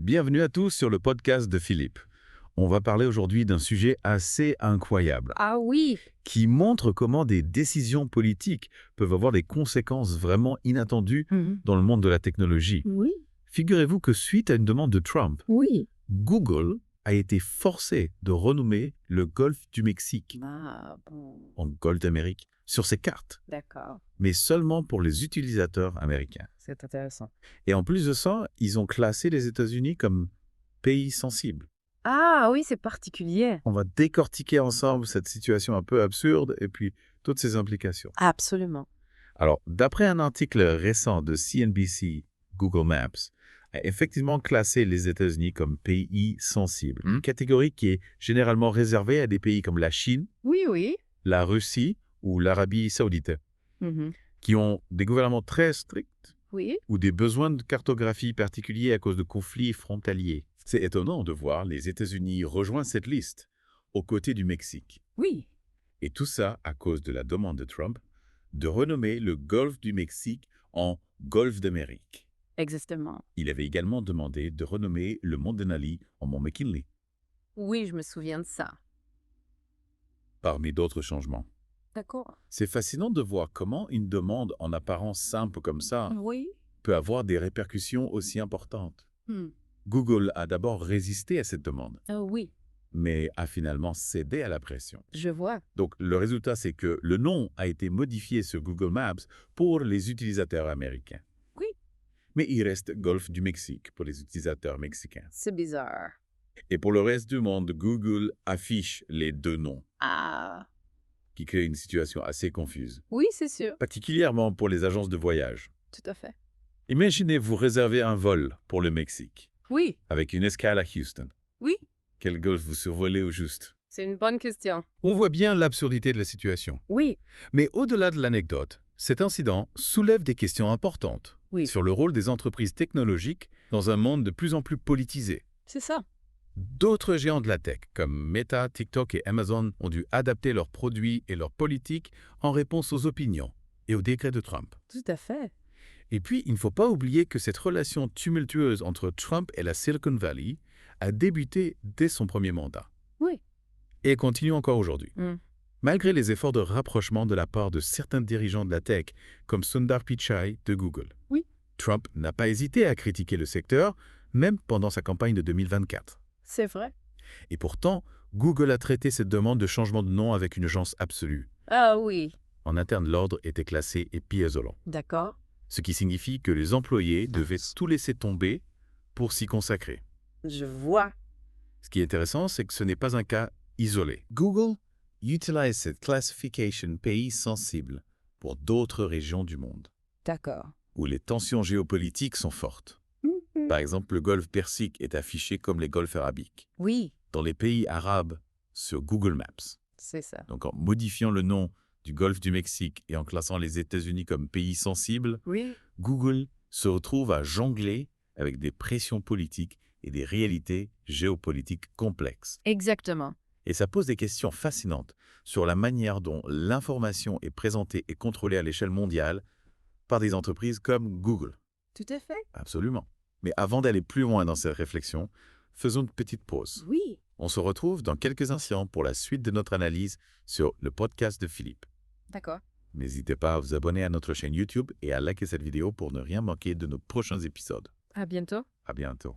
Bienvenue à tous sur le podcast de Philippe. On va parler aujourd'hui d'un sujet assez incroyable Ah oui, qui montre comment des décisions politiques peuvent avoir des conséquences vraiment inattendues dans le monde de la technologie. oui, Figurez-vous que suite à une demande de Trump, oui. Google a été forcé de renommer le golfe du Mexique Ah bon, en golfe d'Amérique sur ses cartes, d'accord. mais seulement pour les utilisateurs américains. C'est intéressant. Et en plus de ça, ils ont classé les États-Unis comme pays sensible. Ah oui, c'est particulier. On va décortiquer ensemble cette situation un peu absurde et puis toutes ses implications. Absolument. Alors, d'après un article récent de CNBC, Google Maps a effectivement classé les États-Unis comme pays sensible, une catégorie qui est généralement réservée à des pays comme la Chine, Oui, oui. la Russie ou l'Arabie saoudite, Mhm. qui ont des gouvernements très stricts Oui. ou des besoins de cartographie particuliers à cause de conflits frontaliers. C'est étonnant de voir les États-Unis rejoindre cette liste aux côtés du Mexique. Oui. Et tout ça à cause de la demande de Trump de renommer le golfe du Mexique en golfe d'Amérique. Exactement. Il avait également demandé de renommer le mont Denali en mont McKinley, Oui, je me souviens de ça. parmi d'autres changements. D'accord. C'est fascinant de voir comment une demande en apparence simple comme ça Oui. peut avoir des répercussions aussi importantes. Hmm. Google a d'abord résisté à cette demande, Ah oui, mais a finalement cédé à la pression. je vois. Donc, le résultat, c'est que le nom a été modifié sur Google Maps pour les utilisateurs américains. Oui. Mais il reste Golfe du Mexique pour les utilisateurs mexicains. C'est bizarre. Et pour le reste du monde, Google affiche les deux noms, Ah. qui crée une situation assez confuse, Oui, c'est sûr. particulièrement pour les agences de voyage. Tout à fait. Imaginez vous réserver un vol pour le Mexique, Oui. avec une escale à Houston. Oui. Quel golfe vous survolez au juste? C'est une bonne question. On voit bien l'absurdité de la situation. Oui. Mais au-delà de l'anecdote, cet incident soulève des questions importantes Oui. sur le rôle des entreprises technologiques dans un monde de plus en plus politisé. C'est ça. D'autres géants de la tech, comme Meta, TikTok et Amazon, ont dû adapter leurs produits et leurs politiques en réponse aux opinions et aux décrets de Trump. Tout à fait. Et puis, il ne faut pas oublier que cette relation tumultueuse entre Trump et la Silicon Valley a débuté dès son premier mandat Oui. et continue encore aujourd'hui. Hmm. Malgré les efforts de rapprochement de la part de certains dirigeants de la tech, comme Sundar Pichai de Google, Oui. Trump n'a pas hésité à critiquer le secteur, même pendant sa campagne de 2024. C'est vrai. Et pourtant, Google a traité cette demande de changement de nom avec une urgence absolue. Ah oui. En interne, l'ordre était classé épiézolant, D'accord. ce qui signifie que les employés devaient tout laisser tomber pour s'y consacrer. Je vois. Ce qui est intéressant, c'est que ce n'est pas un cas isolé. Google utilise cette classification pays sensible pour d'autres régions du monde, D'accord. où les tensions géopolitiques sont fortes. Par exemple, le golfe Persique est affiché comme les golfes arabiques Oui, dans les pays arabes sur Google Maps. c'est ça. Donc en modifiant le nom du golfe du Mexique et en classant les États-Unis comme pays sensible, Oui. Google se retrouve à jongler avec des pressions politiques et des réalités géopolitiques complexes. Exactement. Et ça pose des questions fascinantes sur la manière dont l'information est présentée et contrôlée à l'échelle mondiale par des entreprises comme Google. Tout à fait. Absolument. Mais avant d'aller plus loin dans cette réflexion, faisons une petite pause. Oui. On se retrouve dans quelques instants pour la suite de notre analyse sur le podcast de Philippe. D'accord. N'hésitez pas à vous abonner à notre chaîne YouTube et à liker cette vidéo pour ne rien manquer de nos prochains épisodes. À bientôt. À bientôt.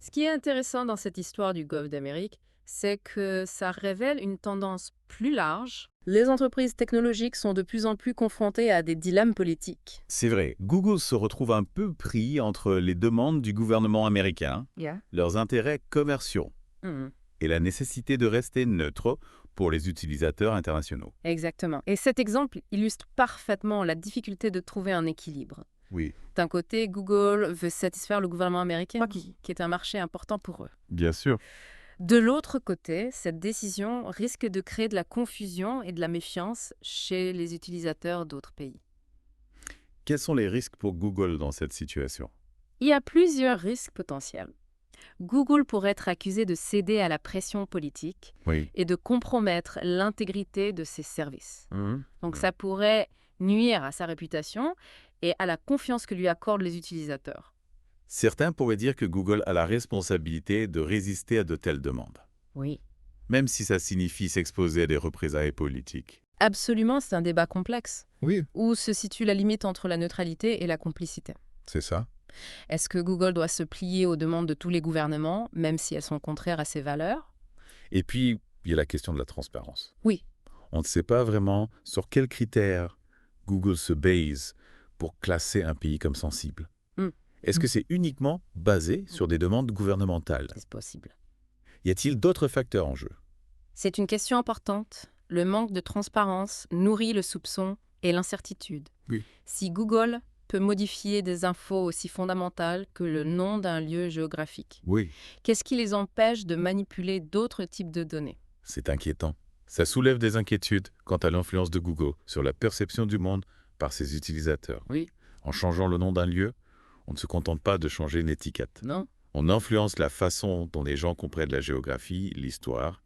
Ce qui est intéressant dans cette histoire du Golfe d'Amérique, c'est que ça révèle une tendance plus large. Les entreprises technologiques sont de plus en plus confrontées à des dilemmes politiques. C'est vrai, Google se retrouve un peu pris entre les demandes du gouvernement américain, Yeah. leurs intérêts commerciaux Mhm. et la nécessité de rester neutre pour les utilisateurs internationaux. Exactement. Et cet exemple illustre parfaitement la difficulté de trouver un équilibre. Oui, D'un côté, Google veut satisfaire le gouvernement américain, qui est un marché important pour eux. bien sûr. De l'autre côté, cette décision risque de créer de la confusion et de la méfiance chez les utilisateurs d'autres pays. Quels sont les risques pour Google dans cette situation? Il y a plusieurs risques potentiels. Google pourrait être accusé de céder à la pression politique Oui. et de compromettre l'intégrité de ses services. Mhm. Donc ça pourrait nuire à sa réputation et à la confiance que lui accordent les utilisateurs. Certains pourraient dire que Google a la responsabilité de résister à de telles demandes, Oui. même si ça signifie s'exposer à des représailles politiques. Absolument, c'est un débat complexe. Oui, Où se situe la limite entre la neutralité et la complicité? c'est ça. Est-ce que Google doit se plier aux demandes de tous les gouvernements, même si elles sont contraires à ses valeurs? Et puis, il y a la question de la transparence. Oui. On ne sait pas vraiment sur quels critères Google se base pour classer un pays comme sensible. Hmm. Est-ce que c'est uniquement basé sur des demandes gouvernementales? C'est possible. Y a-t-il d'autres facteurs en jeu? C'est une question importante. Le manque de transparence nourrit le soupçon et l'incertitude. Oui. Si Google peut modifier des infos aussi fondamentales que le nom d'un lieu géographique, Oui. qu'est-ce qui les empêche de manipuler d'autres types de données? C'est inquiétant. Ça soulève des inquiétudes quant à l'influence de Google sur la perception du monde par ses utilisateurs. Oui. En changeant le nom d'un lieu, on ne se contente pas de changer une étiquette. Non? On influence la façon dont les gens comprennent la géographie, l'histoire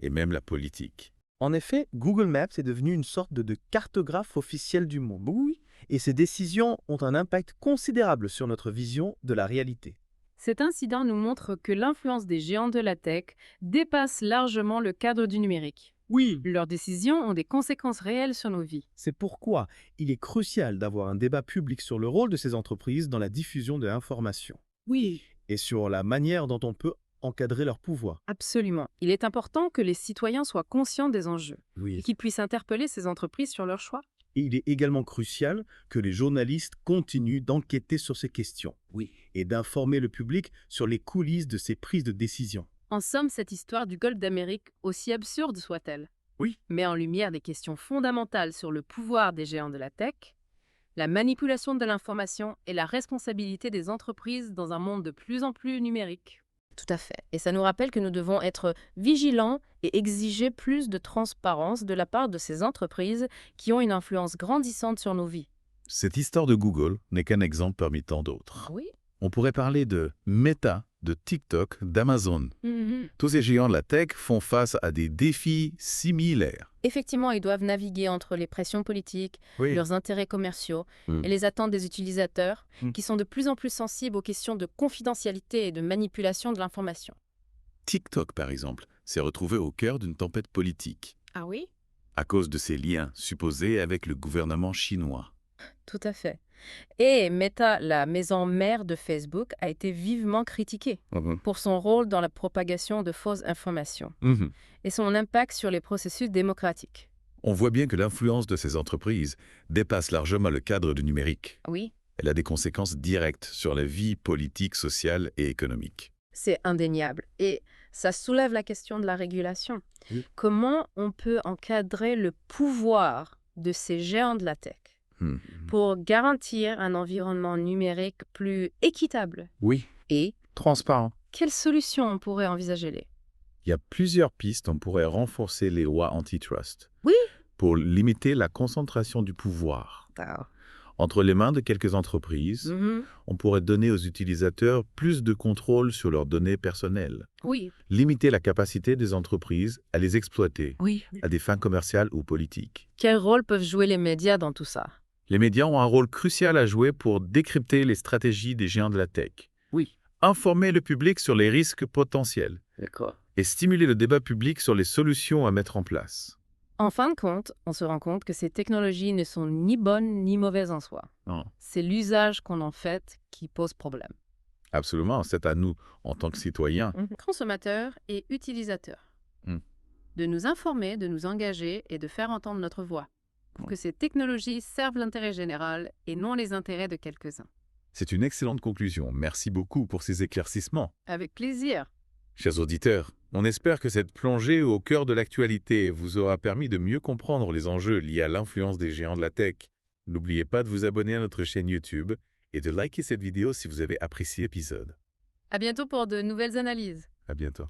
et même la politique. En effet, Google Maps est devenu une sorte de cartographe officiel du monde. Oui, et ces décisions ont un impact considérable sur notre vision de la réalité. Cet incident nous montre que l'influence des géants de la tech dépasse largement le cadre du numérique. Oui, Leurs décisions ont des conséquences réelles sur nos vies. c'est pourquoi il est crucial d'avoir un débat public sur le rôle de ces entreprises dans la diffusion de l'information. Oui. Et sur la manière dont on peut encadrer leur pouvoir. Absolument. Il est important que les citoyens soient conscients des enjeux et Oui. qu'ils puissent interpeller ces entreprises sur leurs choix. Et il est également crucial que les journalistes continuent d'enquêter sur ces questions. Oui. Et d'informer le public sur les coulisses de ces prises de décision. En somme, cette histoire du Golfe d'Amérique, aussi absurde soit-elle, Oui. met en lumière des questions fondamentales sur le pouvoir des géants de la tech, la manipulation de l'information et la responsabilité des entreprises dans un monde de plus en plus numérique. Tout à fait. Et ça nous rappelle que nous devons être vigilants et exiger plus de transparence de la part de ces entreprises qui ont une influence grandissante sur nos vies. Cette histoire de Google n'est qu'un exemple parmi tant d'autres. Oui. On pourrait parler de Meta, de TikTok, d'Amazon. Tous ces géants de la tech font face à des défis similaires. Effectivement, ils doivent naviguer entre les pressions politiques, Oui. leurs intérêts commerciaux Mm. et les attentes des utilisateurs, Mm. qui sont de plus en plus sensibles aux questions de confidentialité et de manipulation de l'information. TikTok, par exemple, s'est retrouvé au cœur d'une tempête politique Ah oui? à cause de ses liens supposés avec le gouvernement chinois. Tout à fait. Et Meta, la maison mère de Facebook, a été vivement critiquée pour son rôle dans la propagation de fausses informations et son impact sur les processus démocratiques. On voit bien que l'influence de ces entreprises dépasse largement le cadre du numérique. Oui, Elle a des conséquences directes sur la vie politique, sociale et économique. c'est indéniable. Et ça soulève la question de la régulation. Oui. Comment on peut encadrer le pouvoir de ces géants de la tech pour garantir un environnement numérique plus équitable? Oui. Et Transparent. quelles solutions on pourrait envisager? Il y a plusieurs pistes. On pourrait renforcer les lois antitrust. Oui. Pour limiter la concentration du pouvoir. Entre les mains de quelques entreprises, on pourrait donner aux utilisateurs plus de contrôle sur leurs données personnelles. Oui. Limiter la capacité des entreprises à les exploiter Oui. à des fins commerciales ou politiques. Quel rôle peuvent jouer les médias dans tout ça? Les médias ont un rôle crucial à jouer pour décrypter les stratégies des géants de la tech. Oui. Informer le public sur les risques potentiels D'accord. et stimuler le débat public sur les solutions à mettre en place. En fin de compte, on se rend compte que ces technologies ne sont ni bonnes ni mauvaises en soi. Non. C'est l'usage qu'on en fait qui pose problème. Absolument, c'est à nous, en tant que citoyens. Consommateurs et utilisateurs, de nous informer, de nous engager et de faire entendre notre voix pour que ces technologies servent l'intérêt général et non les intérêts de quelques-uns. C'est une excellente conclusion. Merci beaucoup pour ces éclaircissements. Avec plaisir. Chers auditeurs, on espère que cette plongée au cœur de l'actualité vous aura permis de mieux comprendre les enjeux liés à l'influence des géants de la tech. N'oubliez pas de vous abonner à notre chaîne YouTube et de liker cette vidéo si vous avez apprécié l'épisode. À bientôt pour de nouvelles analyses. À bientôt.